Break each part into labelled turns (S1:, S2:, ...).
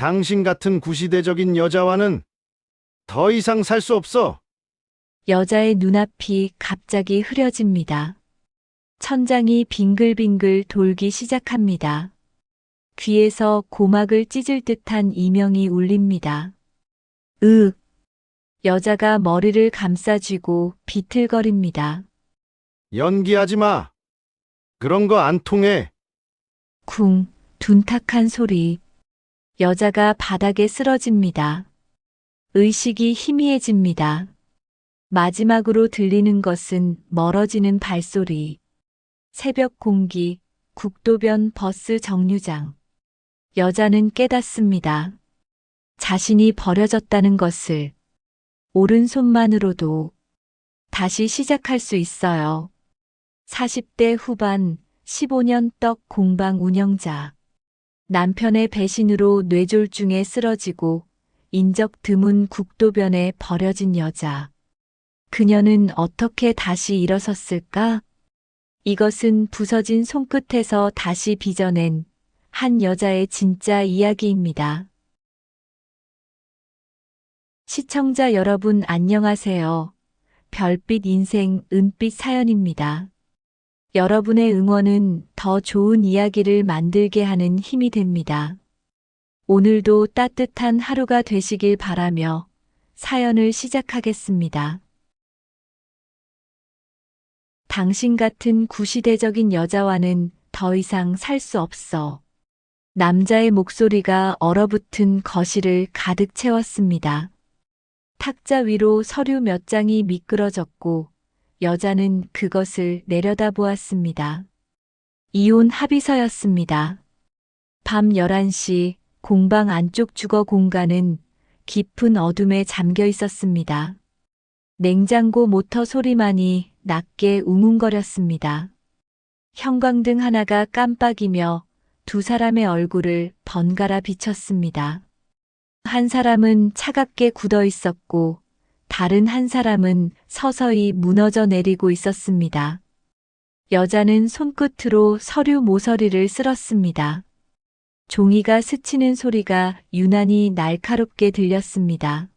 S1: 당신 같은 구시대적인 여자와는 더 이상 살 수 없어.
S2: 여자의 눈앞이 갑자기 흐려집니다. 천장이 빙글빙글 돌기 시작합니다. 귀에서 고막을 찢을 듯한 이명이 울립니다. 으! 여자가 머리를 감싸쥐고 비틀거립니다.
S1: 연기하지 마. 그런 거 안 통해.
S2: 쿵! 둔탁한 소리. 여자가 바닥에 쓰러집니다. 의식이 희미해집니다. 마지막으로 들리는 것은 멀어지는 발소리. 새벽 공기, 국도변 버스 정류장. 여자는 깨닫습니다. 자신이 버려졌다는 것을. 오른손만으로도 다시 시작할 수 있어요. 40대 후반 15년 떡 공방 운영자. 남편의 배신으로 뇌졸중에 쓰러지고 인적 드문 국도변에 버려진 여자. 그녀는 어떻게 다시 일어섰을까? 이것은 부서진 손끝에서 다시 빚어낸 한 여자의 진짜 이야기입니다. 시청자 여러분 안녕하세요. 별빛 인생 은빛 사연입니다. 여러분의 응원은 더 좋은 이야기를 만들게 하는 힘이 됩니다. 오늘도 따뜻한 하루가 되시길 바라며 사연을 시작하겠습니다. 당신 같은 구시대적인 여자와는 더 이상 살 수 없어. 남자의 목소리가 얼어붙은 거실을 가득 채웠습니다. 탁자 위로 서류 몇 장이 미끄러졌고 여자는 그것을 내려다보았습니다. 이혼 합의서였습니다. 밤 11시 공방 안쪽 주거 공간은 깊은 어둠에 잠겨 있었습니다. 냉장고 모터 소리만이 낮게 웅웅거렸습니다. 형광등 하나가 깜빡이며 두 사람의 얼굴을 번갈아 비쳤습니다. 한 사람은 차갑게 굳어 있었고 다른 한 사람은 서서히 무너져 내리고 있었습니다. 여자는 손끝으로 서류 모서리를 쓸었습니다. 종이가 스치는 소리가 유난히 날카롭게 들렸습니다.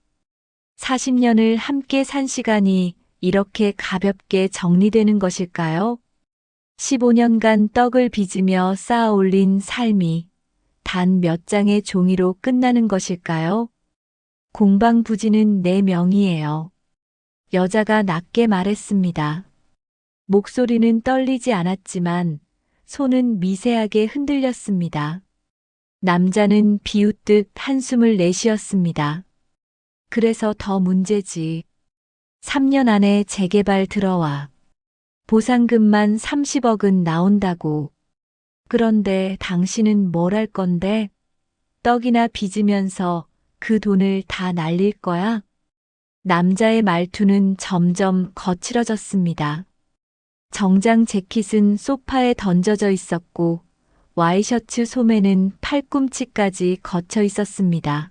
S2: 40년을 함께 산 시간이 이렇게 가볍게 정리되는 것일까요? 15년간 떡을 빚으며 쌓아 올린 삶이 단 몇 장의 종이로 끝나는 것일까요? 공방 부지는 내 명의예요. 여자가 낮게 말했습니다. 목소리는 떨리지 않았지만 손은 미세하게 흔들렸습니다. 남자는 비웃듯 한숨을 내쉬었습니다. 그래서 더 문제지. 3년 안에 재개발 들어와. 보상금만 30억은 나온다고. 그런데 당신은 뭘 할 건데? 떡이나 빚으면서 그 돈을 다 날릴 거야? 남자의 말투는 점점 거칠어졌습니다. 정장 재킷은 소파에 던져져 있었고 와이셔츠 소매는 팔꿈치까지 거쳐 있었습니다.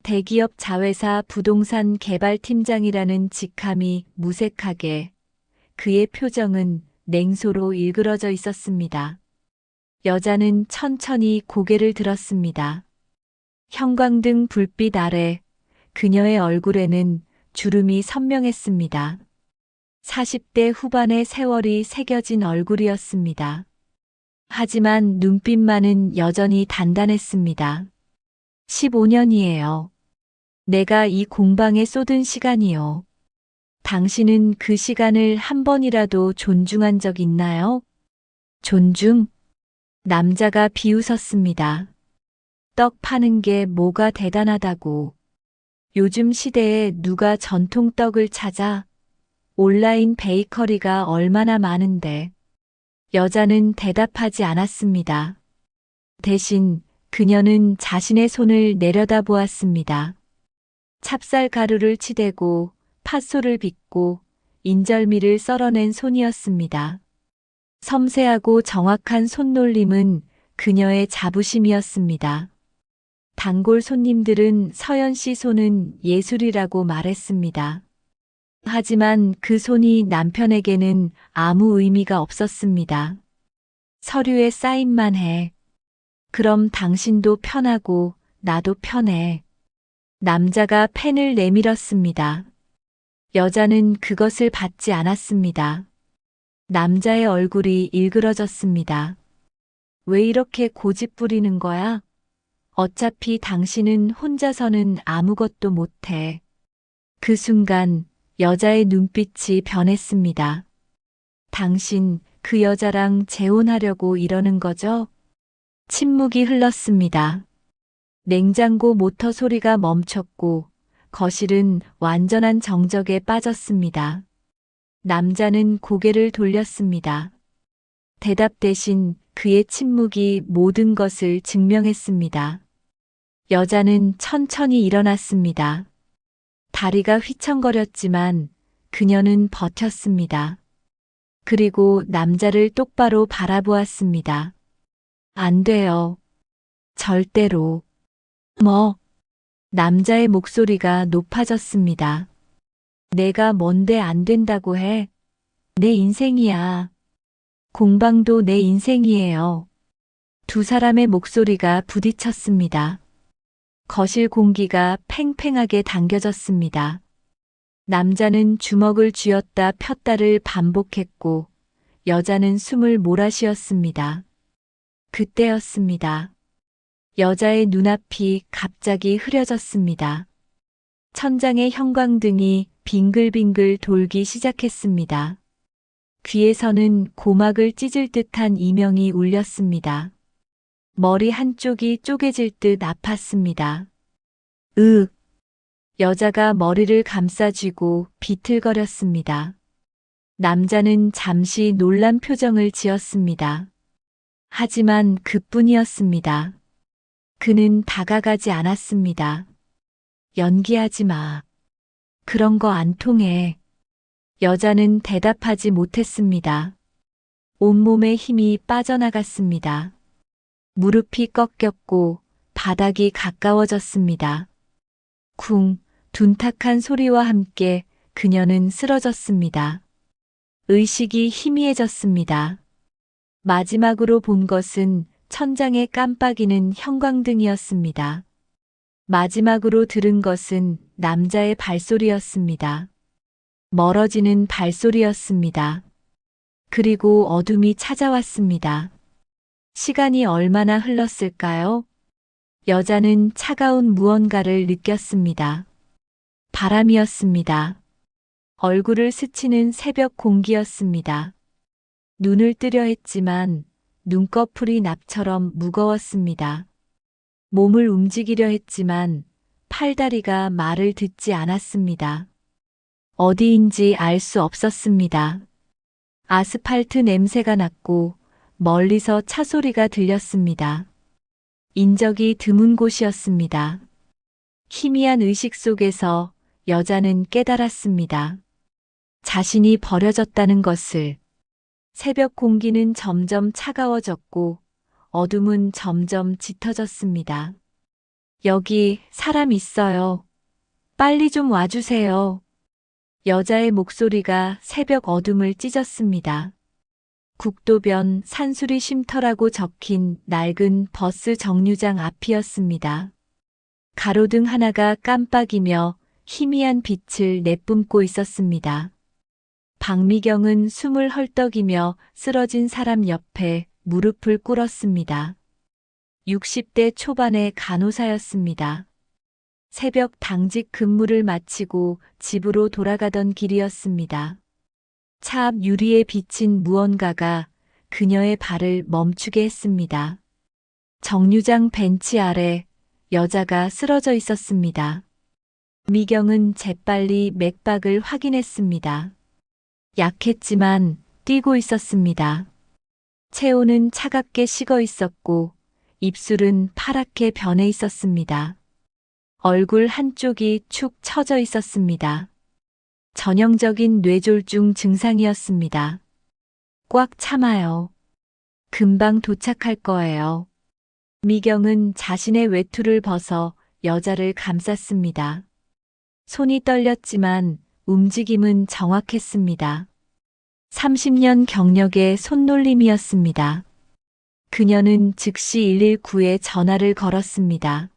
S2: 대기업 자회사 부동산 개발팀장이라는 직함이 무색하게 그의 표정은 냉소로 일그러져 있었습니다. 여자는 천천히 고개를 들었습니다. 형광등 불빛 아래 그녀의 얼굴에는 주름이 선명했습니다. 40대 후반의 세월이 새겨진 얼굴이었습니다. 하지만 눈빛만은 여전히 단단했습니다. 15년이에요. 내가 이 공방에 쏟은 시간이요. 당신은 그 시간을 한 번이라도 존중한 적 있나요? 존중? 남자가 비웃었습니다. 떡 파는 게 뭐가 대단하다고. 요즘 시대에 누가 전통 떡을 찾아? 온라인 베이커리가 얼마나 많은데. 여자는 대답하지 않았습니다. 대신 그녀는 자신의 손을 내려다보았습니다. 찹쌀 가루를 치대고 팥소를 빚고 인절미를 썰어낸 손이었습니다. 섬세하고 정확한 손놀림은 그녀의 자부심이었습니다. 단골 손님들은 서연 씨 손은 예술이라고 말했습니다. 하지만 그 손이 남편에게는 아무 의미가 없었습니다. 서류에 사인만 해. 그럼 당신도 편하고 나도 편해. 남자가 펜을 내밀었습니다. 여자는 그것을 받지 않았습니다. 남자의 얼굴이 일그러졌습니다. 왜 이렇게 고집 부리는 거야? 어차피 당신은 혼자서는 아무것도 못해. 그 순간 여자의 눈빛이 변했습니다. 당신 그 여자랑 재혼하려고 이러는 거죠? 침묵이 흘렀습니다. 냉장고 모터 소리가 멈췄고 거실은 완전한 정적에 빠졌습니다. 남자는 고개를 돌렸습니다. 대답 대신 그의 침묵이 모든 것을 증명했습니다. 여자는 천천히 일어났습니다. 다리가 휘청거렸지만 그녀는 버텼습니다. 그리고 남자를 똑바로 바라보았습니다. 안 돼요. 절대로. 뭐? 남자의 목소리가 높아졌습니다. 내가 뭔데 안 된다고 해? 내 인생이야. 공방도 내 인생이에요. 두 사람의 목소리가 부딪혔습니다. 거실 공기가 팽팽하게 당겨졌습니다. 남자는 주먹을 쥐었다 폈다를 반복했고 여자는 숨을 몰아쉬었습니다. 그때였습니다. 여자의 눈앞이 갑자기 흐려졌습니다. 천장의 형광등이 빙글빙글 돌기 시작했습니다. 귀에서는 고막을 찢을 듯한 이명이 울렸습니다. 머리 한쪽이 쪼개질 듯 아팠습니다. 여자가 머리를 감싸쥐고 비틀거렸습니다. 남자는 잠시 놀란 표정을 지었습니다. 하지만 그뿐이었습니다. 그는 다가가지 않았습니다. 연기하지 마. 그런 거 안 통해. 여자는 대답하지 못했습니다. 온몸의 힘이 빠져나갔습니다. 무릎이 꺾였고 바닥이 가까워졌습니다. 쿵, 둔탁한 소리와 함께 그녀는 쓰러졌습니다. 의식이 희미해졌습니다. 마지막으로 본 것은 천장에 깜빡이는 형광등이었습니다. 마지막으로 들은 것은 남자의 발소리였습니다. 멀어지는 발소리였습니다. 그리고 어둠이 찾아왔습니다. 시간이 얼마나 흘렀을까요? 여자는 차가운 무언가를 느꼈습니다. 바람이었습니다. 얼굴을 스치는 새벽 공기였습니다. 눈을 뜨려 했지만 눈꺼풀이 납처럼 무거웠습니다. 몸을 움직이려 했지만 팔다리가 말을 듣지 않았습니다. 어디인지 알 수 없었습니다. 아스팔트 냄새가 났고 멀리서 차 소리가 들렸습니다. 인적이 드문 곳이었습니다. 희미한 의식 속에서 여자는 깨달았습니다. 자신이 버려졌다는 것을. 새벽 공기는 점점 차가워졌고 어둠은 점점 짙어졌습니다. 여기 사람 있어요. 빨리 좀 와주세요. 여자의 목소리가 새벽 어둠을 찢었습니다. 국도변 산수리 쉼터라고 적힌 낡은 버스 정류장 앞이었습니다. 가로등 하나가 깜빡이며 희미한 빛을 내뿜고 있었습니다. 박미경은 숨을 헐떡이며 쓰러진 사람 옆에 무릎을 꿇었습니다. 60대 초반의 간호사였습니다. 새벽 당직 근무를 마치고 집으로 돌아가던 길이었습니다. 차 앞 유리에 비친 무언가가 그녀의 발을 멈추게 했습니다. 정류장 벤치 아래 여자가 쓰러져 있었습니다. 미경은 재빨리 맥박을 확인했습니다. 약했지만 뛰고 있었습니다. 체온은 차갑게 식어 있었고 입술은 파랗게 변해 있었습니다. 얼굴 한쪽이 축 처져 있었습니다. 전형적인 뇌졸중 증상이었습니다. 꽉 참아요. 금방 도착할 거예요. 미경은 자신의 외투를 벗어 여자를 감쌌습니다. 손이 떨렸지만 움직임은 정확했습니다. 30년 경력의 손놀림이었습니다. 그녀는 즉시 119에 전화를 걸었습니다.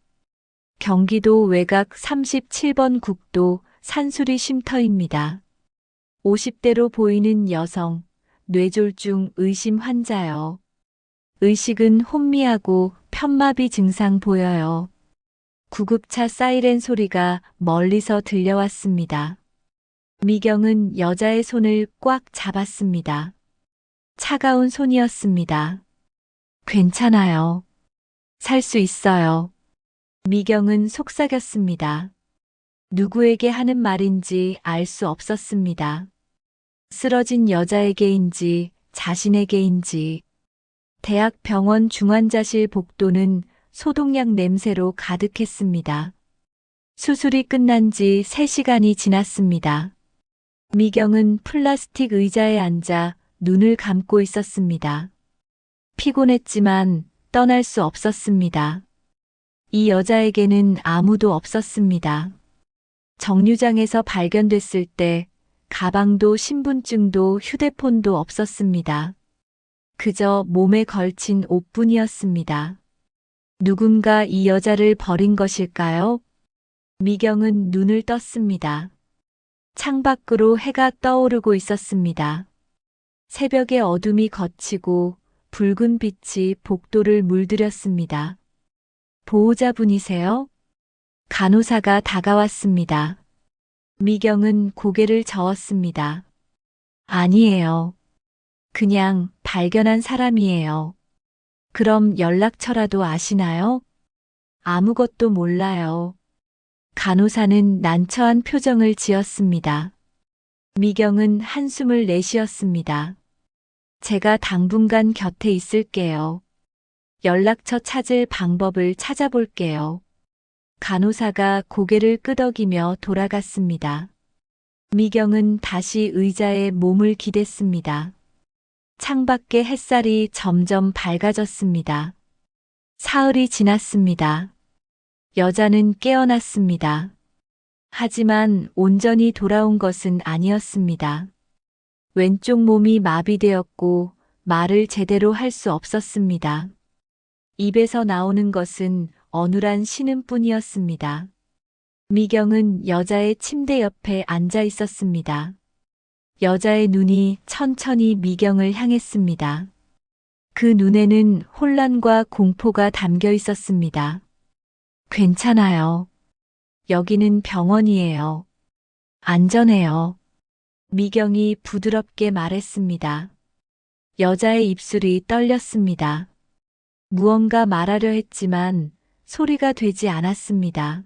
S2: 경기도 외곽 37번 국도 산수리 쉼터입니다. 50대로 보이는 여성, 뇌졸중 의심 환자요. 의식은 혼미하고 편마비 증상 보여요. 구급차 사이렌 소리가 멀리서 들려왔습니다. 미경은 여자의 손을 꽉 잡았습니다. 차가운 손이었습니다. 괜찮아요. 살 수 있어요. 미경은 속삭였습니다. 누구에게 하는 말인지 알 수 없었습니다. 쓰러진 여자에게인지 자신에게인지. 대학 병원 중환자실 복도는 소독약 냄새로 가득했습니다. 수술이 끝난 지 3시간이 지났습니다. 미경은 플라스틱 의자에 앉아 눈을 감고 있었습니다. 피곤했지만 떠날 수 없었습니다. 이 여자에게는 아무도 없었습니다. 정류장에서 발견됐을 때 가방도 신분증도 휴대폰도 없었습니다. 그저 몸에 걸친 옷뿐이었습니다. 누군가 이 여자를 버린 것일까요? 미경은 눈을 떴습니다. 창밖으로 해가 떠오르고 있었습니다. 새벽의 어둠이 걷히고 붉은 빛이 복도를 물들였습니다. 보호자분이세요? 간호사가 다가왔습니다. 미경은 고개를 저었습니다. 아니에요. 그냥 발견한 사람이에요. 그럼 연락처라도 아시나요? 아무것도 몰라요. 간호사는 난처한 표정을 지었습니다. 미경은 한숨을 내쉬었습니다. 제가 당분간 곁에 있을게요. 연락처 찾을 방법을 찾아볼게요. 간호사가 고개를 끄덕이며 돌아갔습니다. 미경은 다시 의자에 몸을 기댔습니다. 창밖의 햇살이 점점 밝아졌습니다. 사흘이 지났습니다. 여자는 깨어났습니다. 하지만 온전히 돌아온 것은 아니었습니다. 왼쪽 몸이 마비되었고 말을 제대로 할 수 없었습니다. 입에서 나오는 것은 어눌한 신음뿐이었습니다. 미경은 여자의 침대 옆에 앉아 있었습니다. 여자의 눈이 천천히 미경을 향했습니다. 그 눈에는 혼란과 공포가 담겨 있었습니다. 괜찮아요. 여기는 병원이에요. 안전해요. 미경이 부드럽게 말했습니다. 여자의 입술이 떨렸습니다. 무언가 말하려 했지만 소리가 되지 않았습니다.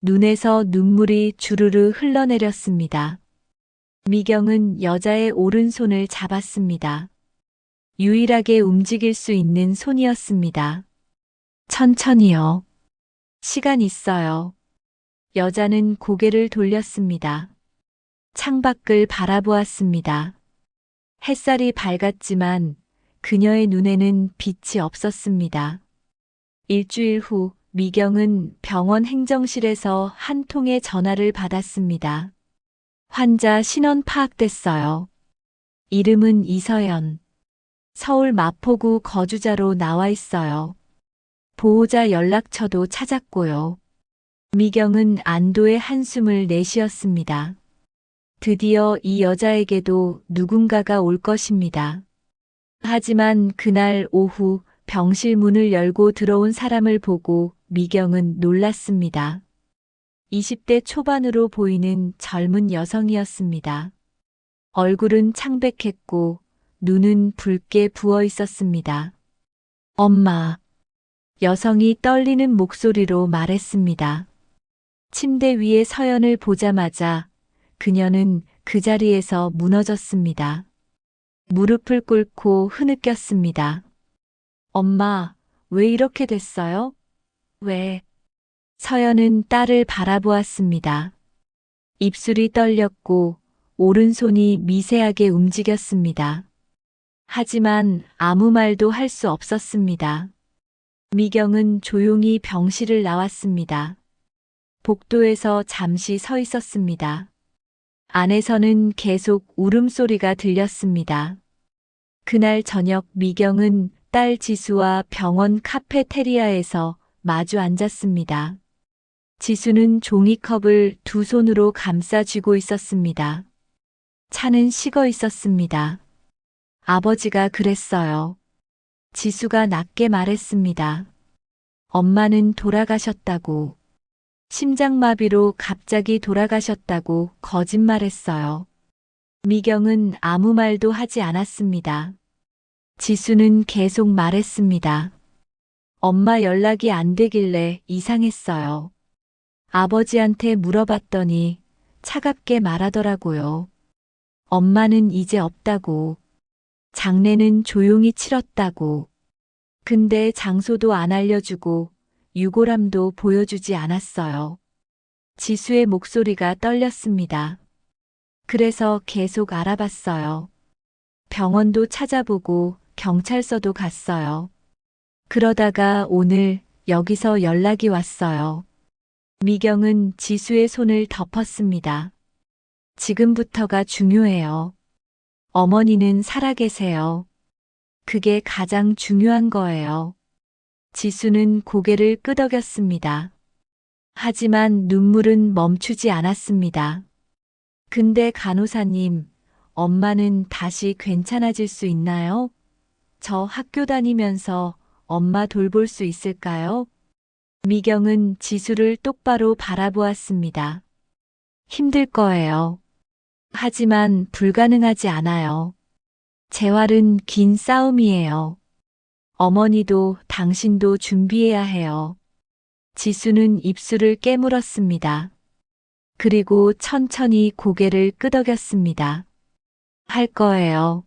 S2: 눈에서 눈물이 주르르 흘러내렸습니다. 미경은 여자의 오른손을 잡았습니다. 유일하게 움직일 수 있는 손이었습니다. 천천히요. 시간 있어요. 여자는 고개를 돌렸습니다. 창밖을 바라보았습니다. 햇살이 밝았지만 그녀의 눈에는 빛이 없었습니다. 일주일 후 미경은 병원 행정실에서 한 통의 전화를 받았습니다. 환자 신원 파악됐어요. 이름은 이서연. 서울 마포구 거주자로 나와 있어요. 보호자 연락처도 찾았고요. 미경은 안도의 한숨을 내쉬었습니다. 드디어 이 여자에게도 누군가가 올 것입니다. 하지만 그날 오후 병실 문을 열고 들어온 사람을 보고 미경은 놀랐습니다. 20대 초반으로 보이는 젊은 여성이었습니다. 얼굴은 창백했고 눈은 붉게 부어 있었습니다. 엄마. 여성이 떨리는 목소리로 말했습니다. 침대 위에 서연을 보자마자 그녀는 그 자리에서 무너졌습니다. 무릎을 꿇고 흐느꼈습니다. 엄마, 왜 이렇게 됐어요? 왜? 서연은 딸을 바라보았습니다. 입술이 떨렸고 오른손이 미세하게 움직였습니다. 하지만 아무 말도 할 수 없었습니다. 미경은 조용히 병실을 나왔습니다. 복도에서 잠시 서 있었습니다. 안에서는 계속 울음소리가 들렸습니다. 그날 저녁 미경은 딸 지수와 병원 카페테리아에서 마주 앉았습니다. 지수는 종이컵을 두 손으로 감싸 쥐고 있었습니다. 차는 식어 있었습니다. 아버지가 그랬어요. 지수가 낮게 말했습니다. 엄마는 돌아가셨다고. 심장마비로 갑자기 돌아가셨다고 거짓말했어요. 미경은 아무 말도 하지 않았습니다. 지수는 계속 말했습니다. 엄마 연락이 안 되길래 이상했어요. 아버지한테 물어봤더니 차갑게 말하더라고요. 엄마는 이제 없다고. 장례는 조용히 치렀다고. 근데 장소도 안 알려주고 유골함도 보여주지 않았어요. 지수의 목소리가 떨렸습니다. 그래서 계속 알아봤어요. 병원도 찾아보고 경찰서도 갔어요. 그러다가 오늘 여기서 연락이 왔어요. 미경은 지수의 손을 덮었습니다. 지금부터가 중요해요. 어머니는 살아계세요. 그게 가장 중요한 거예요. 지수는 고개를 끄덕였습니다. 하지만 눈물은 멈추지 않았습니다. 근데 간호사님, 엄마는 다시 괜찮아질 수 있나요? 저 학교 다니면서 엄마 돌볼 수 있을까요? 미경은 지수를 똑바로 바라보았습니다. 힘들 거예요. 하지만 불가능하지 않아요. 재활은 긴 싸움이에요. 어머니도 당신도 준비해야 해요. 지수는 입술을 깨물었습니다. 그리고 천천히 고개를 끄덕였습니다. 할 거예요.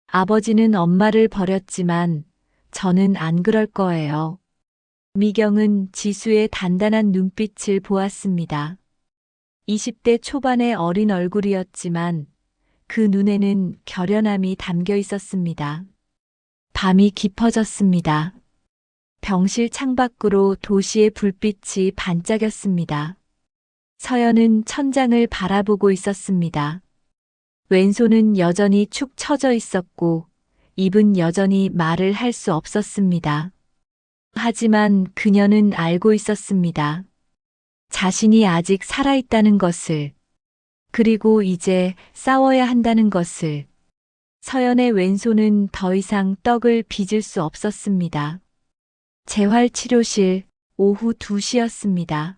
S2: 아버지는 엄마를 버렸지만 저는 안 그럴 거예요. 미경은 지수의 단단한 눈빛을 보았습니다. 20대 초반의 어린 얼굴이었지만 그 눈에는 결연함이 담겨 있었습니다. 밤이 깊어졌습니다. 병실 창밖으로 도시의 불빛이 반짝였습니다. 서연은 천장을 바라보고 있었습니다. 왼손은 여전히 축 처져 있었고 입은 여전히 말을 할 수 없었습니다. 하지만 그녀는 알고 있었습니다. 자신이 아직 살아있다는 것을, 그리고 이제 싸워야 한다는 것을. 서연의 왼손은 더 이상 떡을 빚을 수 없었습니다. 재활치료실 오후 2시였습니다.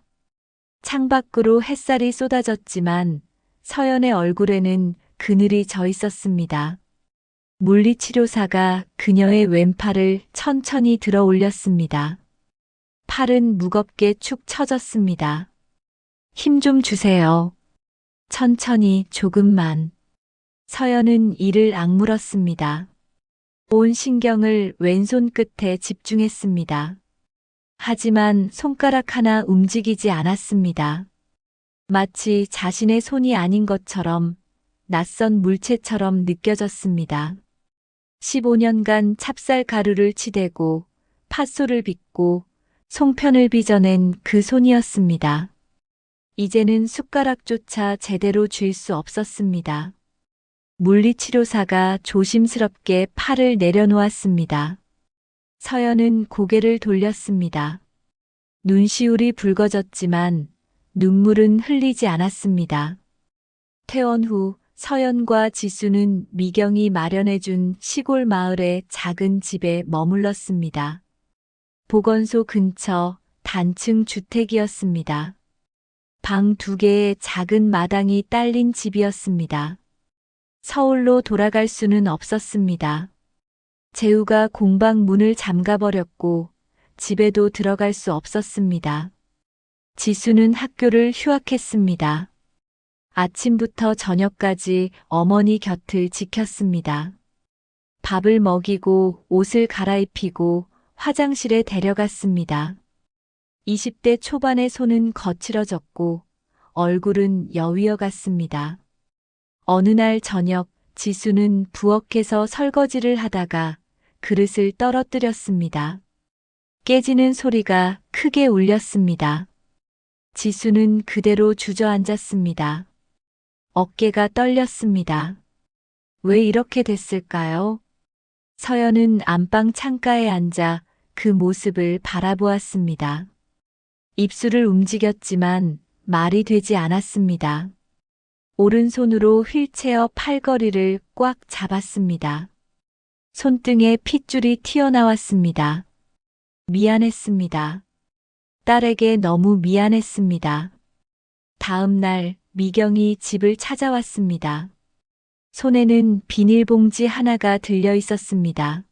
S2: 창밖으로 햇살이 쏟아졌지만 서연의 얼굴에는 그늘이 져 있었습니다. 물리치료사가 그녀의 왼팔을 천천히 들어 올렸습니다. 팔은 무겁게 축 처졌습니다. 힘 좀 주세요. 천천히 조금만. 서연은 이를 악물었습니다. 온 신경을 왼손 끝에 집중했습니다. 하지만 손가락 하나 움직이지 않았습니다. 마치 자신의 손이 아닌 것처럼 낯선 물체처럼 느껴졌습니다. 15년간 찹쌀 가루를 치대고 팥소를 빚고 송편을 빚어낸 그 손이었습니다. 이제는 숟가락조차 제대로 쥘 수 없었습니다. 물리치료사가 조심스럽게 팔을 내려놓았습니다. 서연은 고개를 돌렸습니다. 눈시울이 붉어졌지만 눈물은 흘리지 않았습니다. 퇴원 후 서연과 지수는 미경이 마련해준 시골 마을의 작은 집에 머물렀습니다. 보건소 근처 단층 주택이었습니다. 방 2개의 작은 마당이 딸린 집이었습니다. 서울로 돌아갈 수는 없었습니다. 재우가 공방 문을 잠가버렸고 집에도 들어갈 수 없었습니다. 지수는 학교를 휴학했습니다. 아침부터 저녁까지 어머니 곁을 지켰습니다. 밥을 먹이고 옷을 갈아입히고 화장실에 데려갔습니다. 20대 초반의 손은 거칠어졌고 얼굴은 여위어 갔습니다. 어느 날 저녁 지수는 부엌에서 설거지를 하다가 그릇을 떨어뜨렸습니다. 깨지는 소리가 크게 울렸습니다. 지수는 그대로 주저앉았습니다. 어깨가 떨렸습니다. 왜 이렇게 됐을까요? 서연은 안방 창가에 앉아 그 모습을 바라보았습니다. 입술을 움직였지만 말이 되지 않았습니다. 오른손으로 휠체어 팔걸이를 꽉 잡았습니다. 손등에 핏줄이 튀어나왔습니다. 미안했습니다. 딸에게 너무 미안했습니다. 다음 날 미경이 집을 찾아왔습니다. 손에는 비닐봉지 하나가 들려 있었습니다.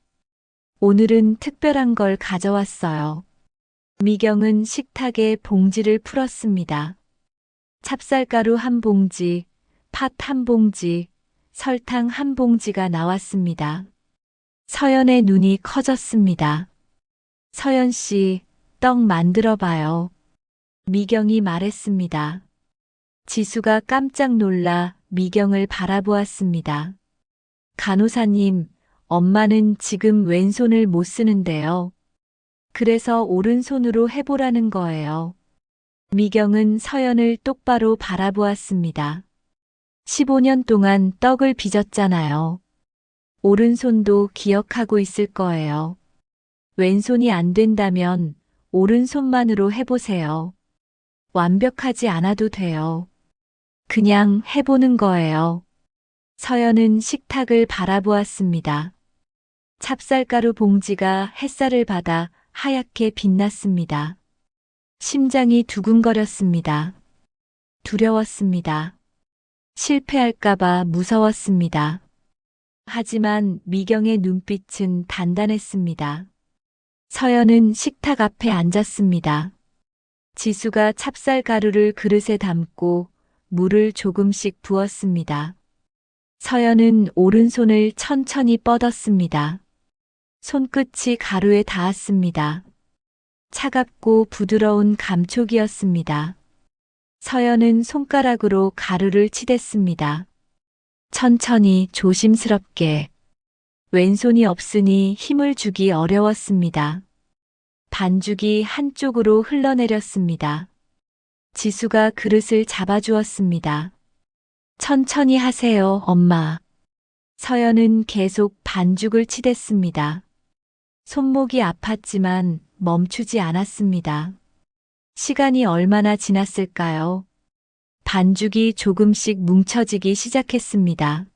S2: 오늘은 특별한 걸 가져왔어요. 미경은 식탁에 봉지를 풀었습니다. 찹쌀가루 한 봉지, 팥 한 봉지, 설탕 한 봉지가 나왔습니다. 서연의 눈이 커졌습니다. 서연 씨, 떡 만들어 봐요. 미경이 말했습니다. 지수가 깜짝 놀라 미경을 바라보았습니다. 간호사님, 엄마는 지금 왼손을 못 쓰는데요. 그래서 오른손으로 해보라는 거예요. 미경은 서연을 똑바로 바라보았습니다. 15년 동안 떡을 빚었잖아요. 오른손도 기억하고 있을 거예요. 왼손이 안 된다면 오른손만으로 해보세요. 완벽하지 않아도 돼요. 그냥 해보는 거예요. 서연은 식탁을 바라보았습니다. 찹쌀가루 봉지가 햇살을 받아 하얗게 빛났습니다. 심장이 두근거렸습니다. 두려웠습니다. 실패할까봐 무서웠습니다. 하지만 미경의 눈빛은 단단했습니다. 서연은 식탁 앞에 앉았습니다. 지수가 찹쌀가루를 그릇에 담고 물을 조금씩 부었습니다. 서연은 오른손을 천천히 뻗었습니다. 손끝이 가루에 닿았습니다. 차갑고 부드러운 감촉이었습니다. 서연은 손가락으로 가루를 치댔습니다. 천천히 조심스럽게. 왼손이 없으니 힘을 주기 어려웠습니다. 반죽이 한쪽으로 흘러내렸습니다. 지수가 그릇을 잡아주었습니다. 천천히 하세요, 엄마. 서연은 계속 반죽을 치댔습니다. 손목이 아팠지만 멈추지 않았습니다. 시간이 얼마나 지났을까요? 반죽이 조금씩 뭉쳐지기 시작했습니다.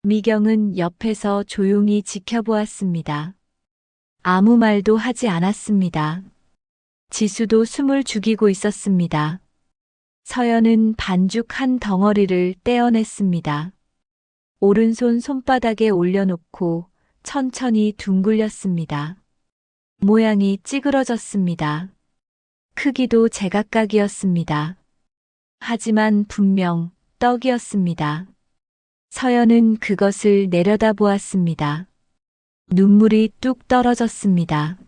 S2: 미경은 옆에서 조용히 지켜보았습니다. 아무 말도 하지 않았습니다. 지수도 숨을 죽이고 있었습니다. 서연은 반죽 한 덩어리를 떼어냈습니다. 오른손 손바닥에 올려놓고 천천히 둥글렸습니다. 모양이 찌그러졌습니다. 크기도 제각각이었습니다. 하지만 분명 떡이었습니다. 서연은 그것을 내려다보았습니다. 눈물이 뚝 떨어졌습니다.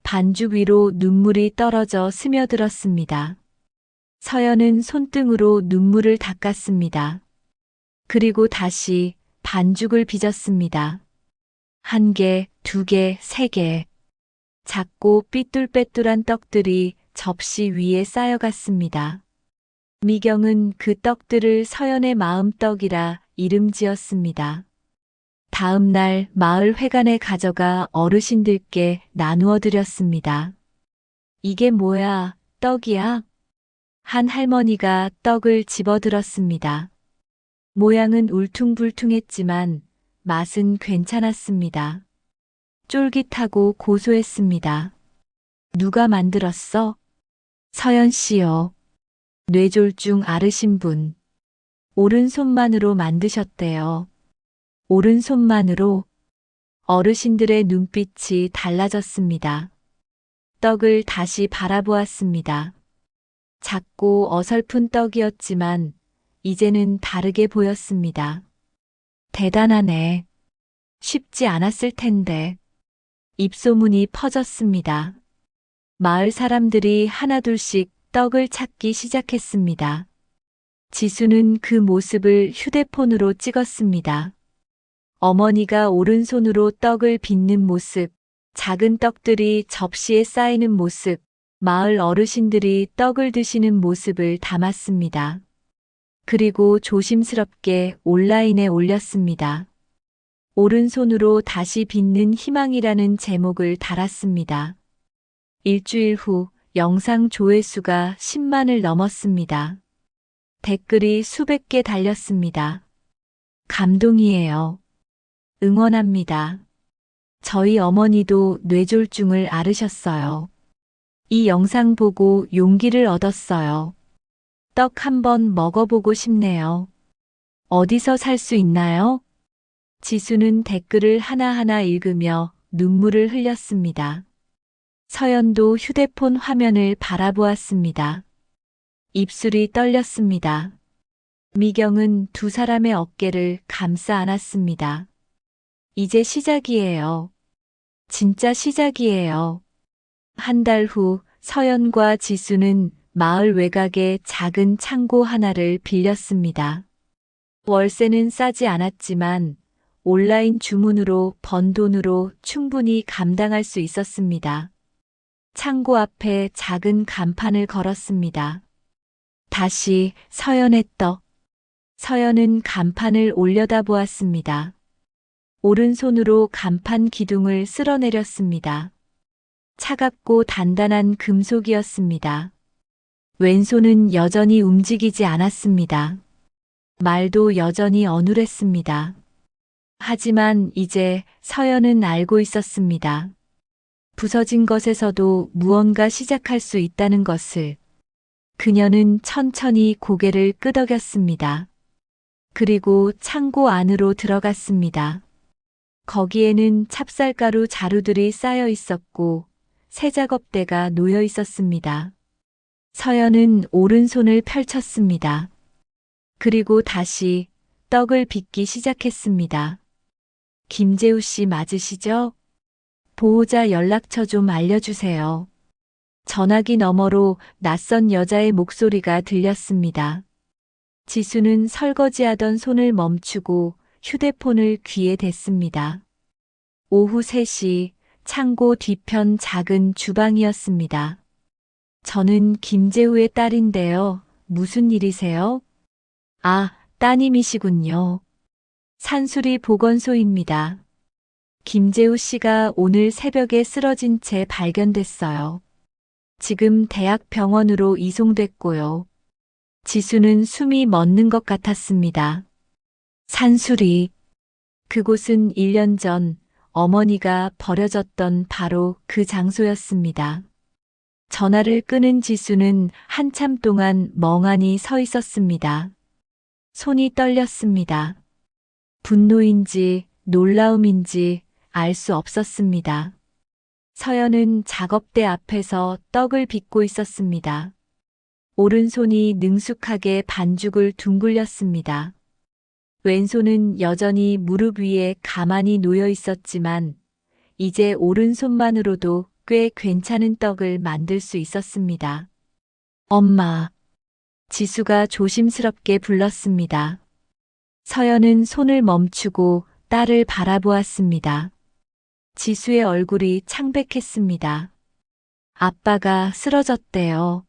S2: 반죽 위로 눈물이 떨어져 스며들었습니다. 서연은 손등으로 눈물을 닦았습니다. 그리고 다시 반죽을 빚었습니다. 1개, 2개, 3개. 작고 삐뚤빼뚤한 떡들이 접시 위에 쌓여갔습니다. 미경은 그 떡들을 서연의 마음떡이라 이름 지었습니다. 다음 날 마을 회관에 가져가 어르신들께 나누어 드렸습니다. 이게 뭐야, 떡이야? 한 할머니가 떡을 집어들었습니다. 모양은 울퉁불퉁했지만 맛은 괜찮았습니다. 쫄깃하고 고소했습니다. 누가 만들었어? 서연 씨요. 뇌졸중 앓으신 분. 오른손만으로 만드셨대요. 오른손만으로? 어르신들의 눈빛이 달라졌습니다. 떡을 다시 바라보았습니다. 작고 어설픈 떡이었지만 이제는 다르게 보였습니다. 대단하네. 쉽지 않았을 텐데. 입소문이 퍼졌습니다. 마을 사람들이 하나둘씩 떡을 찾기 시작했습니다. 지수는 그 모습을 휴대폰으로 찍었습니다. 어머니가 오른손으로 떡을 빚는 모습, 작은 떡들이 접시에 쌓이는 모습, 마을 어르신들이 떡을 드시는 모습을 담았습니다. 그리고 조심스럽게 온라인에 올렸습니다. 오른손으로 다시 빚는 희망이라는 제목을 달았습니다. 일주일 후 영상 조회수가 10만을 넘었습니다. 댓글이 수백 개 달렸습니다. 감동이에요. 응원합니다. 저희 어머니도 뇌졸중을 앓으셨어요. 이 영상 보고 용기를 얻었어요. 떡 한번 먹어보고 싶네요. 어디서 살 수 있나요? 지수는 댓글을 하나하나 읽으며 눈물을 흘렸습니다. 서연도 휴대폰 화면을 바라보았습니다. 입술이 떨렸습니다. 미경은 두 사람의 어깨를 감싸 안았습니다. 이제 시작이에요. 진짜 시작이에요. 한 달 후 서연과 지수는 마을 외곽의 작은 창고 하나를 빌렸습니다. 월세는 싸지 않았지만 온라인 주문으로 번 돈으로 충분히 감당할 수 있었습니다. 창고 앞에 작은 간판을 걸었습니다. 다시 서연의 떡. 서연은 간판을 올려다보았습니다. 오른손으로 간판 기둥을 쓸어내렸습니다. 차갑고 단단한 금속이었습니다. 왼손은 여전히 움직이지 않았습니다. 말도 여전히 어눌했습니다. 하지만 이제 서연은 알고 있었습니다. 부서진 것에서도 무언가 시작할 수 있다는 것을. 그녀는 천천히 고개를 끄덕였습니다. 그리고 창고 안으로 들어갔습니다. 거기에는 찹쌀가루 자루들이 쌓여 있었고 새 작업대가 놓여 있었습니다. 서연은 오른손을 펼쳤습니다. 그리고 다시 떡을 빚기 시작했습니다. 김재우 씨 맞으시죠? 보호자 연락처 좀 알려주세요. 전화기 너머로 낯선 여자의 목소리가 들렸습니다. 지수는 설거지하던 손을 멈추고 휴대폰을 귀에 댔습니다. 오후 3시 창고 뒤편 작은 주방이었습니다. 저는 김재우의 딸인데요. 무슨 일이세요? 아, 따님이시군요. 산수리 보건소입니다. 김재우 씨가 오늘 새벽에 쓰러진 채 발견됐어요. 지금 대학병원으로 이송됐고요. 지수는 숨이 멎는 것 같았습니다. 산수리. 그곳은 1년 전 어머니가 버려졌던 바로 그 장소였습니다. 전화를 끄는 지수는 한참 동안 멍하니 서 있었습니다. 손이 떨렸습니다. 분노인지 놀라움인지 알 수 없었습니다. 서연은 작업대 앞에서 떡을 빚고 있었습니다. 오른손이 능숙하게 반죽을 둥글렸습니다. 왼손은 여전히 무릎 위에 가만히 놓여 있었지만 이제 오른손만으로도 꽤 괜찮은 떡을 만들 수 있었습니다. 엄마. 지수가 조심스럽게 불렀습니다. 서연은 손을 멈추고 딸을 바라보았습니다. 지수의 얼굴이 창백했습니다. 아빠가 쓰러졌대요.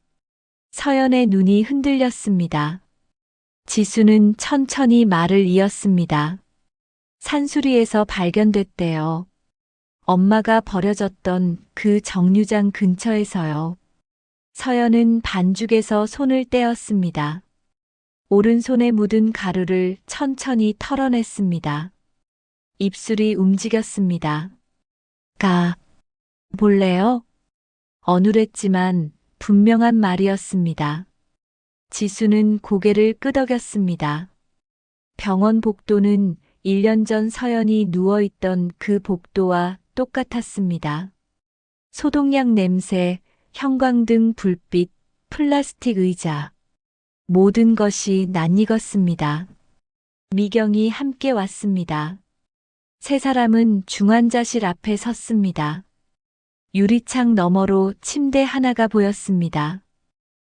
S2: 서연의 눈이 흔들렸습니다. 지수는 천천히 말을 이었습니다. 산수리에서 발견됐대요. 엄마가 버려졌던 그 정류장 근처에서요. 서연은 반죽에서 손을 떼었습니다. 오른손에 묻은 가루를 천천히 털어냈습니다. 입술이 움직였습니다. 볼래요? 어눌했지만 분명한 말이었습니다. 지수는 고개를 끄덕였습니다. 병원 복도는 1년 전 서연이 누워있던 그 복도와 똑같았습니다. 소독약 냄새, 형광등 불빛, 플라스틱 의자. 모든 것이 낯익었습니다. 미경이 함께 왔습니다. 세 사람은 중환자실 앞에 섰습니다. 유리창 너머로 침대 하나가 보였습니다.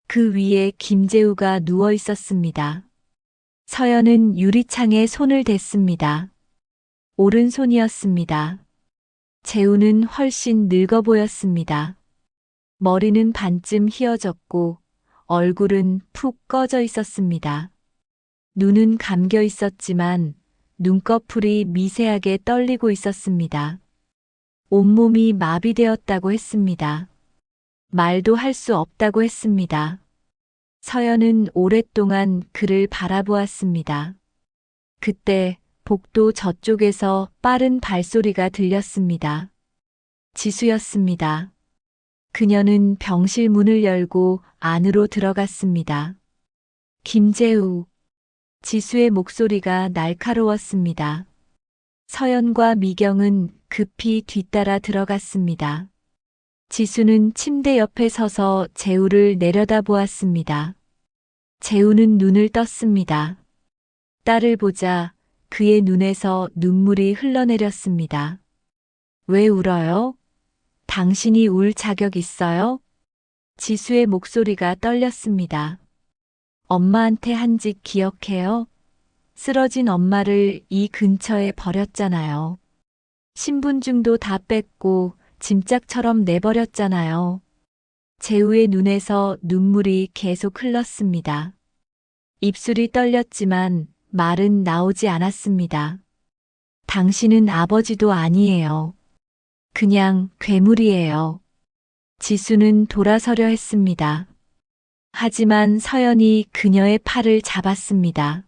S2: 그 위에 김재우가 누워 있었습니다. 서연은 유리창에 손을 댔습니다. 오른손이었습니다. 재우는 훨씬 늙어 보였습니다. 머리는 반쯤 휘어졌고 얼굴은 푹 꺼져 있었습니다. 눈은 감겨 있었지만 눈꺼풀이 미세하게 떨리고 있었습니다. 온몸이 마비되었다고 했습니다. 말도 할 수 없다고 했습니다. 서연은 오랫동안 그를 바라보았습니다. 그때 복도 저쪽에서 빠른 발소리가 들렸습니다. 지수였습니다. 그녀는 병실 문을 열고 안으로 들어갔습니다. 김재우. 지수의 목소리가 날카로웠습니다. 서연과 미경은 급히 뒤따라 들어갔습니다. 지수는 침대 옆에 서서 재우를 내려다보았습니다. 재우는 눈을 떴습니다. 딸을 보자 그의 눈에서 눈물이 흘러내렸습니다. 왜 울어요? 당신이 울 자격 있어요? 지수의 목소리가 떨렸습니다. 엄마한테 한 짓 기억해요? 쓰러진 엄마를 이 근처에 버렸잖아요. 신분증도 다 뺐고 짐짝처럼 내버렸잖아요. 재우의 눈에서 눈물이 계속 흘렀습니다. 입술이 떨렸지만 말은 나오지 않았습니다. 당신은 아버지도 아니에요. 그냥 괴물이에요. 지수는 돌아서려 했습니다. 하지만 서연이 그녀의 팔을 잡았습니다.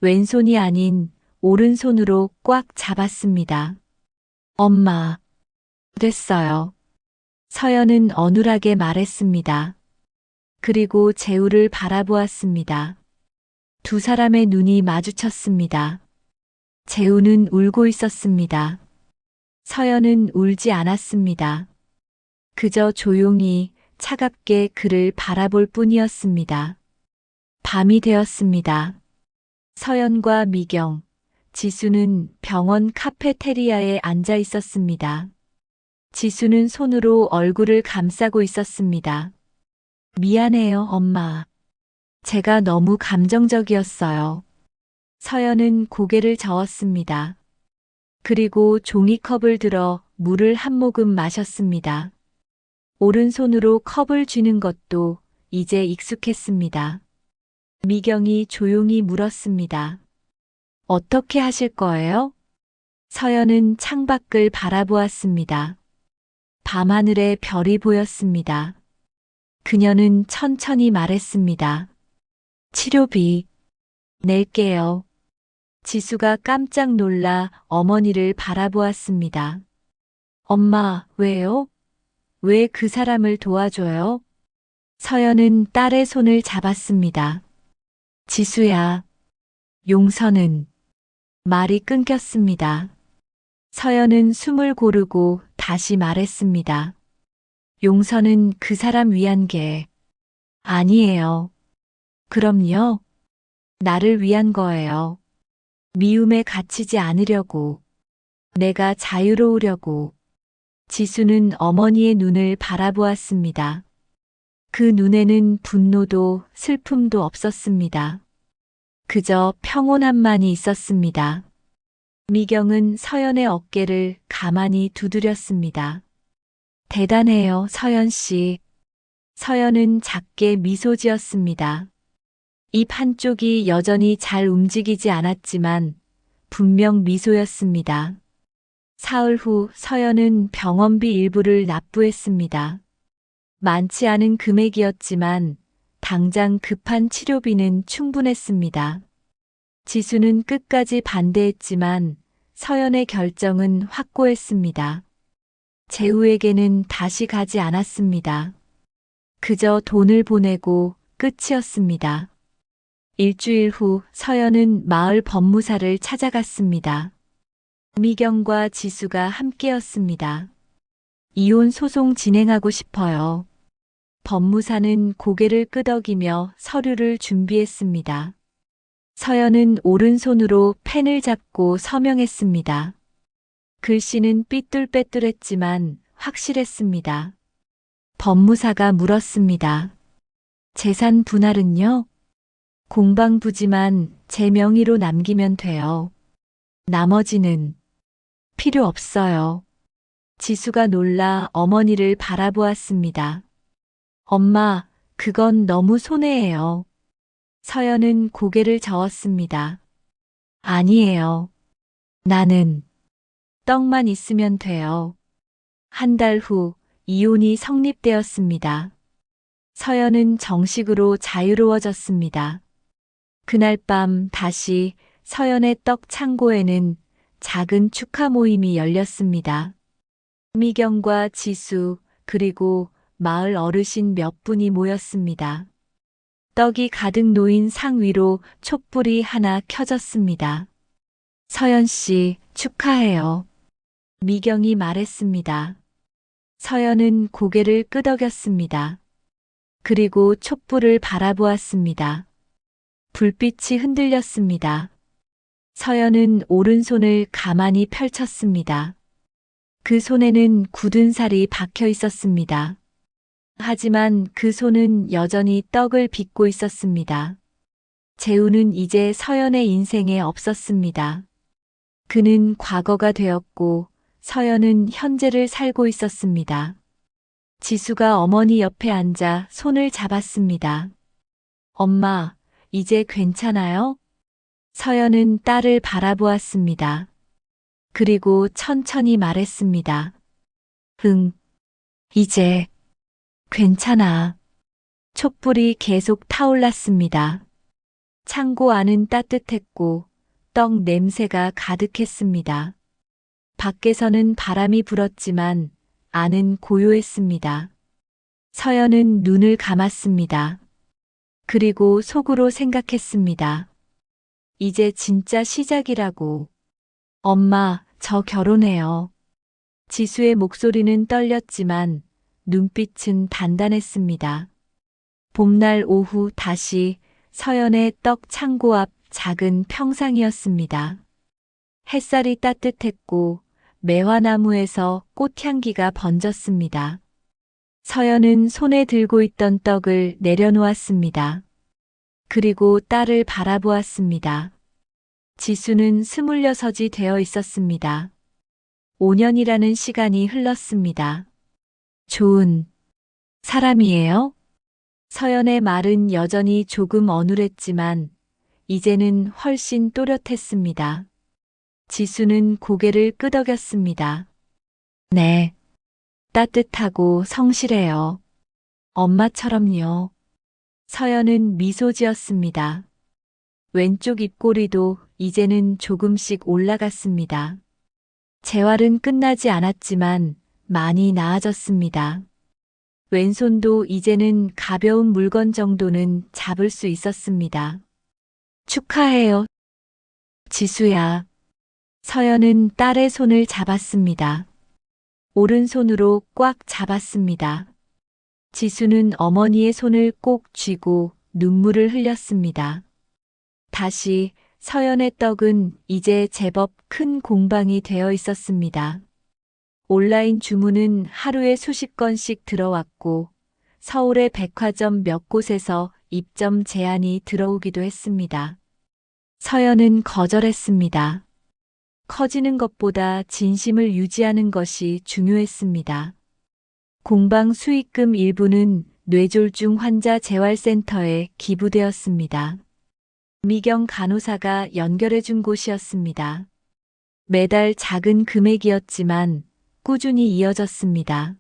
S2: 왼손이 아닌 오른손으로 꽉 잡았습니다. 엄마. 됐어요. 서연은 어눌하게 말했습니다. 그리고 재우를 바라보았습니다. 두 사람의 눈이 마주쳤습니다. 재우는 울고 있었습니다. 서연은 울지 않았습니다. 그저 조용히 차갑게 그를 바라볼 뿐이었습니다. 밤이 되었습니다. 서연과 미경, 지수는 병원 카페테리아에 앉아 있었습니다. 지수는 손으로 얼굴을 감싸고 있었습니다. 미안해요, 엄마. 제가 너무 감정적이었어요. 서연은 고개를 저었습니다. 그리고 종이컵을 들어 물을 한 모금 마셨습니다. 오른손으로 컵을 쥐는 것도 이제 익숙했습니다. 미경이 조용히 물었습니다. 어떻게 하실 거예요? 서연은 창밖을 바라보았습니다. 밤하늘에 별이 보였습니다. 그녀는 천천히 말했습니다. 치료비 낼게요. 지수가 깜짝 놀라 어머니를 바라보았습니다. 엄마, 왜요? 왜 그 사람을 도와줘요? 서연은 딸의 손을 잡았습니다. 지수야. 용서는. 말이 끊겼습니다. 서연은 숨을 고르고 다시 말했습니다. 용서는 그 사람 위한 게 아니에요. 그럼요. 나를 위한 거예요. 미움에 갇히지 않으려고. 내가 자유로우려고. 지수는 어머니의 눈을 바라보았습니다. 그 눈에는 분노도 슬픔도 없었습니다. 그저 평온함만이 있었습니다. 미경은 서연의 어깨를 가만히 두드렸습니다. 대단해요, 서연 씨. 서연은 작게 미소 지었습니다. 입 한쪽이 여전히 잘 움직이지 않았지만 분명 미소였습니다. 사흘 후 서연은 병원비 일부를 납부했습니다. 많지 않은 금액이었지만 당장 급한 치료비는 충분했습니다. 지수는 끝까지 반대했지만 서연의 결정은 확고했습니다. 재우에게는 다시 가지 않았습니다. 그저 돈을 보내고 끝이었습니다. 일주일 후 서연은 마을 법무사를 찾아갔습니다. 미경과 지수가 함께였습니다. 이혼 소송 진행하고 싶어요. 법무사는 고개를 끄덕이며 서류를 준비했습니다. 서연은 오른손으로 펜을 잡고 서명했습니다. 글씨는 삐뚤빼뚤했지만 확실했습니다. 법무사가 물었습니다. 재산 분할은요? 공방부지만 제 명의로 남기면 돼요. 나머지는 필요 없어요. 지수가 놀라 어머니를 바라보았습니다. 엄마, 그건 너무 손해예요. 서연은 고개를 저었습니다. 아니에요. 나는 떡만 있으면 돼요. 한 달 후 이혼이 성립되었습니다. 서연은 정식으로 자유로워졌습니다. 그날 밤 다시 서연의 떡 창고에는 작은 축하 모임이 열렸습니다. 미경과 지수, 그리고 마을 어르신 몇 분이 모였습니다. 떡이 가득 놓인 상 위로 촛불이 하나 켜졌습니다. 서연 씨, 축하해요. 미경이 말했습니다. 서연은 고개를 끄덕였습니다. 그리고 촛불을 바라보았습니다. 불빛이 흔들렸습니다. 서연은 오른손을 가만히 펼쳤습니다. 그 손에는 굳은 살이 박혀 있었습니다. 하지만 그 손은 여전히 떡을 빚고 있었습니다. 재우는 이제 서연의 인생에 없었습니다. 그는 과거가 되었고 서연은 현재를 살고 있었습니다. 지수가 어머니 옆에 앉아 손을 잡았습니다. 엄마, 이제 괜찮아요? 서연은 딸을 바라보았습니다. 그리고 천천히 말했습니다. 응, 이제 괜찮아. 촛불이 계속 타올랐습니다. 창고 안은 따뜻했고 떡 냄새가 가득했습니다. 밖에서는 바람이 불었지만 안은 고요했습니다. 서연은 눈을 감았습니다. 그리고 속으로 생각했습니다. 이제 진짜 시작이라고. 엄마, 저 결혼해요. 지수의 목소리는 떨렸지만 눈빛은 단단했습니다. 봄날 오후 다시 서연의 떡 창고 앞 작은 평상이었습니다. 햇살이 따뜻했고 매화나무에서 꽃향기가 번졌습니다. 서연은 손에 들고 있던 떡을 내려놓았습니다. 그리고 딸을 바라보았습니다. 지수는 26이 되어 있었습니다. 5년이라는 시간이 흘렀습니다. 좋은 사람이에요? 서연의 말은 여전히 조금 어눌했지만 이제는 훨씬 또렷했습니다. 지수는 고개를 끄덕였습니다. 네. 따뜻하고 성실해요. 엄마처럼요. 서연은 미소 지었습니다. 왼쪽 입꼬리도 이제는 조금씩 올라갔습니다. 재활은 끝나지 않았지만 많이 나아졌습니다. 왼손도 이제는 가벼운 물건 정도는 잡을 수 있었습니다. 축하해요. 지수야. 서연은 딸의 손을 잡았습니다. 오른손으로 꽉 잡았습니다. 지수는 어머니의 손을 꼭 쥐고 눈물을 흘렸습니다. 다시 서연의 떡은 이제 제법 큰 공방이 되어 있었습니다. 온라인 주문은 하루에 수십 건씩 들어왔고 서울의 백화점 몇 곳에서 입점 제안이 들어오기도 했습니다. 서연은 거절했습니다. 커지는 것보다 진심을 유지하는 것이 중요했습니다. 공방 수익금 일부는 뇌졸중 환자 재활센터에 기부되었습니다. 미경 간호사가 연결해준 곳이었습니다. 매달 작은 금액이었지만 꾸준히 이어졌습니다.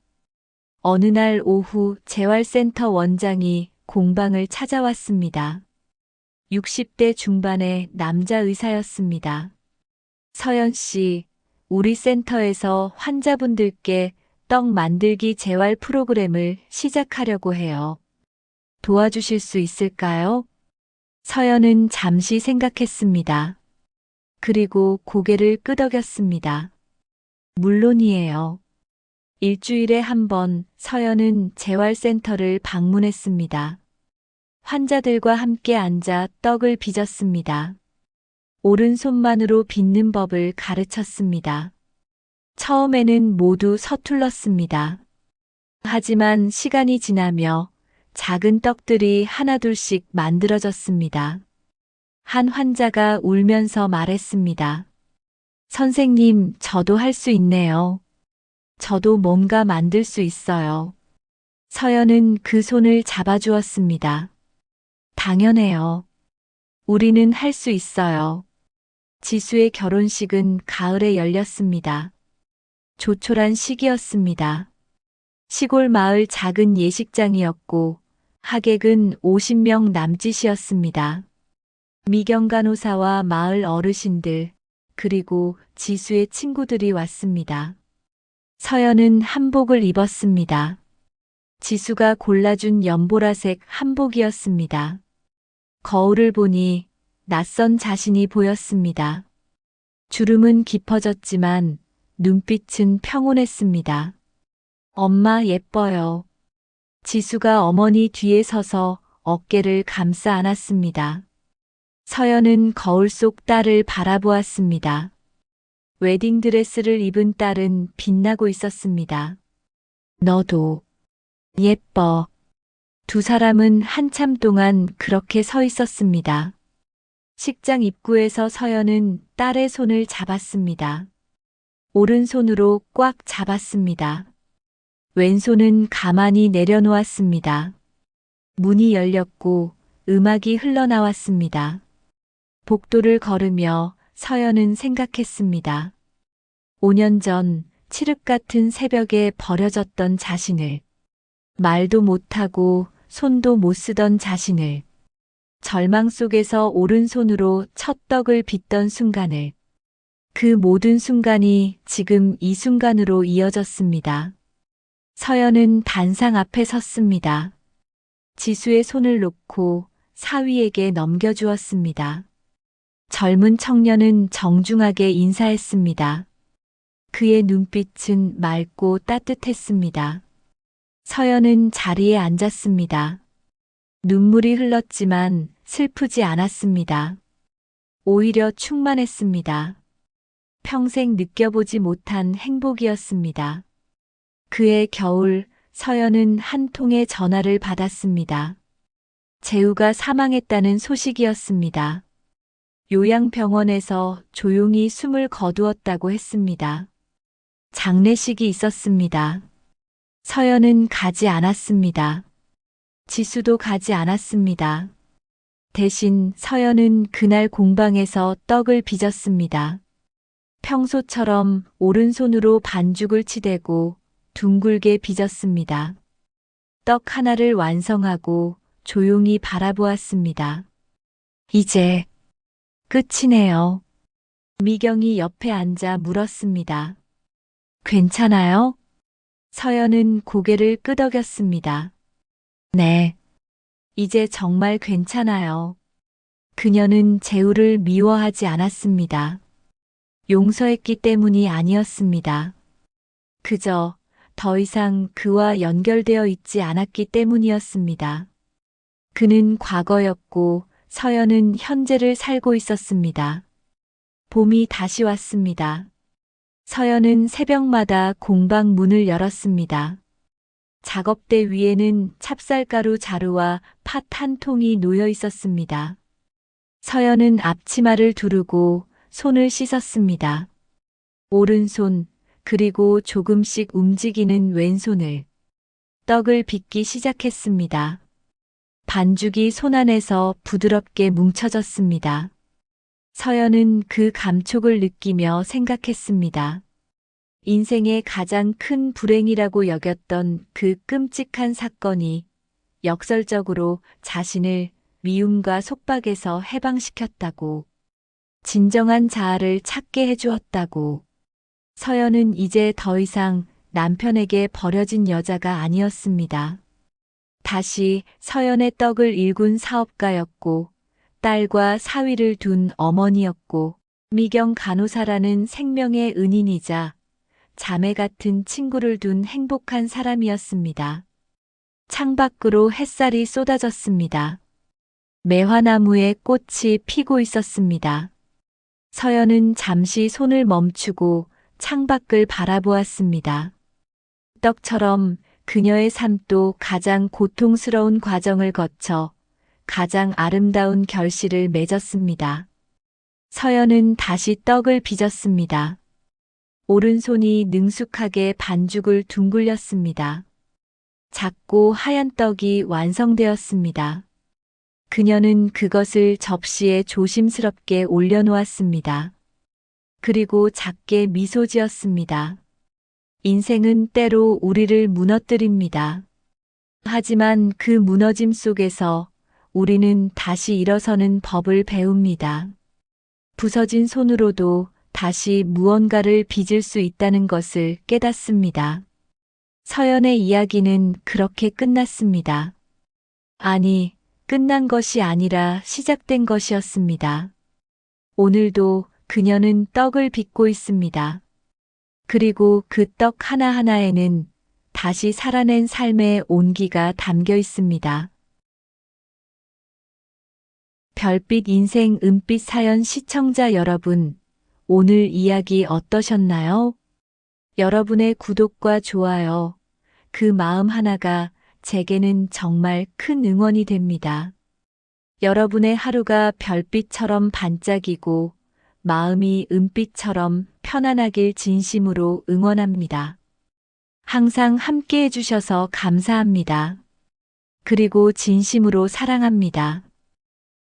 S2: 어느 날 오후 재활센터 원장이 공방을 찾아왔습니다. 60대 중반의 남자 의사였습니다. 서연 씨, 우리 센터에서 환자분들께 떡 만들기 재활 프로그램을 시작하려고 해요. 도와주실 수 있을까요? 서연은 잠시 생각했습니다. 그리고 고개를 끄덕였습니다. 물론이에요. 일주일에 한 번 서연은 재활센터를 방문했습니다. 환자들과 함께 앉아 떡을 빚었습니다. 오른손만으로 빚는 법을 가르쳤습니다. 처음에는 모두 서툴렀습니다. 하지만 시간이 지나며 작은 떡들이 하나둘씩 만들어졌습니다. 한 환자가 울면서 말했습니다. 선생님, 저도 할 수 있네요. 저도 뭔가 만들 수 있어요. 서연은 그 손을 잡아주었습니다. 당연해요. 우리는 할 수 있어요. 지수의 결혼식은 가을에 열렸습니다. 조촐한 시기였습니다. 시골 마을 작은 예식장이었고 하객은 50명 남짓이었습니다. 미경 간호사와 마을 어르신들, 그리고 지수의 친구들이 왔습니다. 서연은 한복을 입었습니다. 지수가 골라준 연보라색 한복이었습니다. 거울을 보니 낯선 자신이 보였습니다. 주름은 깊어졌지만 눈빛은 평온했습니다. 엄마 예뻐요. 지수가 어머니 뒤에 서서 어깨를 감싸 안았습니다. 서연은 거울 속 딸을 바라보았습니다. 웨딩드레스를 입은 딸은 빛나고 있었습니다. 너도 예뻐. 두 사람은 한참 동안 그렇게 서 있었습니다. 식장 입구에서 서연은 딸의 손을 잡았습니다. 오른손으로 꽉 잡았습니다. 왼손은 가만히 내려놓았습니다. 문이 열렸고 음악이 흘러나왔습니다. 복도를 걸으며 서연은 생각했습니다. 5년 전 칠흑 같은 새벽에 버려졌던 자신을, 말도 못하고 손도 못 쓰던 자신을, 절망 속에서 오른손으로 첫 떡을 빚던 순간을, 그 모든 순간이 지금 이 순간으로 이어졌습니다. 서연은 단상 앞에 섰습니다. 지수의 손을 놓고 사위에게 넘겨주었습니다. 젊은 청년은 정중하게 인사했습니다. 그의 눈빛은 맑고 따뜻했습니다. 서연은 자리에 앉았습니다. 눈물이 흘렀지만 슬프지 않았습니다. 오히려 충만했습니다. 평생 느껴보지 못한 행복이었습니다. 그해 겨울 서연은 한 통의 전화를 받았습니다. 재우가 사망했다는 소식이었습니다. 요양병원에서 조용히 숨을 거두었다고 했습니다. 장례식이 있었습니다. 서연은 가지 않았습니다. 지수도 가지 않았습니다. 대신 서연은 그날 공방에서 떡을 빚었습니다. 평소처럼 오른손으로 반죽을 치대고 둥글게 빚었습니다. 떡 하나를 완성하고 조용히 바라보았습니다. 이제 끝이네요. 미경이 옆에 앉아 물었습니다. 괜찮아요? 서연은 고개를 끄덕였습니다. 네. 이제 정말 괜찮아요. 그녀는 재우를 미워하지 않았습니다. 용서했기 때문이 아니었습니다. 그저 더 이상 그와 연결되어 있지 않았기 때문이었습니다. 그는 과거였고 서연은 현재를 살고 있었습니다. 봄이 다시 왔습니다. 서연은 새벽마다 공방 문을 열었습니다. 작업대 위에는 찹쌀가루 자루와 팥 한 통이 놓여 있었습니다. 서연은 앞치마를 두르고 손을 씻었습니다. 오른손, 그리고 조금씩 움직이는 왼손을 떡을 빚기 시작했습니다. 반죽이 손안에서 부드럽게 뭉쳐졌습니다. 서연은 그 감촉을 느끼며 생각했습니다. 인생의 가장 큰 불행이라고 여겼던 그 끔찍한 사건이 역설적으로 자신을 미움과 속박에서 해방시켰다고, 진정한 자아를 찾게 해주었다고. 서연은 이제 더 이상 남편에게 버려진 여자가 아니었습니다. 다시 서연의 떡을 일군 사업가였고, 딸과 사위를 둔 어머니였고, 미경 간호사라는 생명의 은인이자 자매 같은 친구를 둔 행복한 사람이었습니다. 창밖으로 햇살이 쏟아졌습니다. 매화나무에 꽃이 피고 있었습니다. 서연은 잠시 손을 멈추고 창밖을 바라보았습니다. 떡처럼 그녀의 삶도 가장 고통스러운 과정을 거쳐 가장 아름다운 결실을 맺었습니다. 서연은 다시 떡을 빚었습니다. 오른손이 능숙하게 반죽을 둥글렸습니다. 작고 하얀 떡이 완성되었습니다. 그녀는 그것을 접시에 조심스럽게 올려놓았습니다. 그리고 작게 미소 지었습니다. 인생은 때로 우리를 무너뜨립니다. 하지만 그 무너짐 속에서 우리는 다시 일어서는 법을 배웁니다. 부서진 손으로도 다시 무언가를 빚을 수 있다는 것을 깨닫습니다. 서연의 이야기는 그렇게 끝났습니다. 아니, 끝난 것이 아니라 시작된 것이었습니다. 오늘도 그녀는 떡을 빚고 있습니다. 그리고 그 떡 하나하나에는 다시 살아낸 삶의 온기가 담겨 있습니다. 별빛 인생 은빛 사연 시청자 여러분, 오늘 이야기 어떠셨나요? 여러분의 구독과 좋아요, 그 마음 하나가 제게는 정말 큰 응원이 됩니다. 여러분의 하루가 별빛처럼 반짝이고 마음이 은빛처럼 편안하길 진심으로 응원합니다. 항상 함께 해주셔서 감사합니다. 그리고 진심으로 사랑합니다.